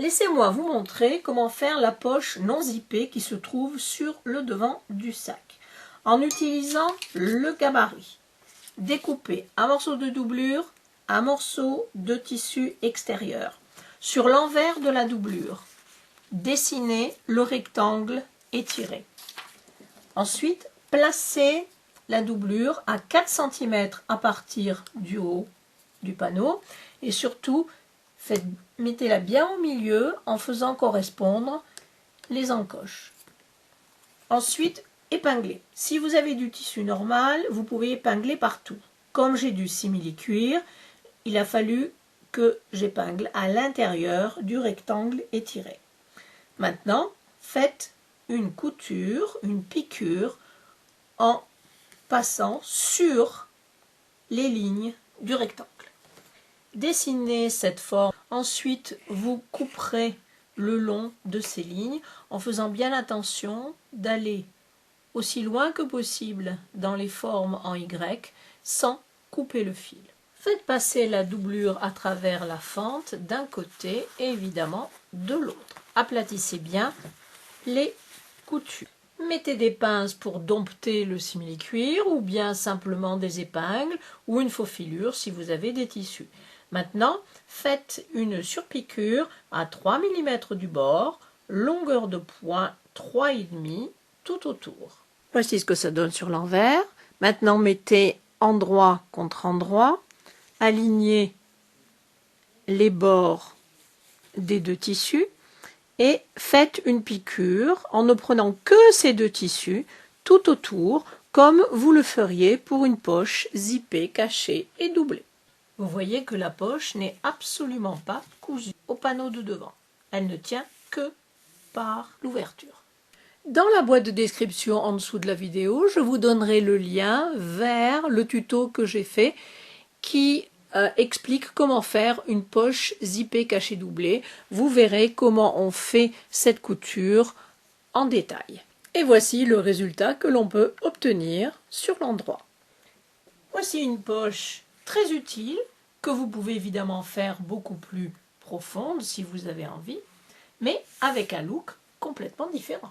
Laissez-moi vous montrer comment faire la poche non zippée qui se trouve sur le devant du sac. En utilisant le gabarit, découpez un morceau de doublure, un morceau de tissu extérieur. Sur l'envers de la doublure, dessinez le rectangle étiré. Ensuite, placez la doublure à 4 cm à partir du haut du panneau et surtout, mettez-la bien au milieu en faisant correspondre les encoches. Ensuite, épinglez. Si vous avez du tissu normal, vous pouvez épingler partout. Comme j'ai du simili-cuir, il a fallu que j'épingle à l'intérieur du rectangle étiré. Maintenant, faites une couture, une piqûre en passant sur les lignes du rectangle. Dessinez cette forme. Ensuite, vous couperez le long de ces lignes en faisant bien attention d'aller aussi loin que possible dans les formes en Y sans couper le fil. Faites passer la doublure à travers la fente d'un côté et évidemment de l'autre. Aplatissez bien les coutures. Mettez des pinces pour dompter le simili-cuir ou bien simplement des épingles ou une faux filure si vous avez des tissus. Maintenant, faites une surpiqûre à 3 mm du bord, longueur de point 3,5 tout autour. Voici ce que ça donne sur l'envers. Maintenant, mettez endroit contre endroit, alignez les bords des deux tissus et faites une piqûre en ne prenant que ces deux tissus tout autour, comme vous le feriez pour une poche zippée, cachée et doublée. Vous voyez que la poche n'est absolument pas cousue au panneau de devant. Elle ne tient que par l'ouverture. Dans la boîte de description en dessous de la vidéo, je vous donnerai le lien vers le tuto que j'ai fait qui explique comment faire une poche zippée cachée doublée. Vous verrez comment on fait cette couture en détail. Et voici le résultat que l'on peut obtenir sur l'endroit. Voici une poche très utile que vous pouvez évidemment faire beaucoup plus profonde si vous avez envie, mais avec un look complètement différent.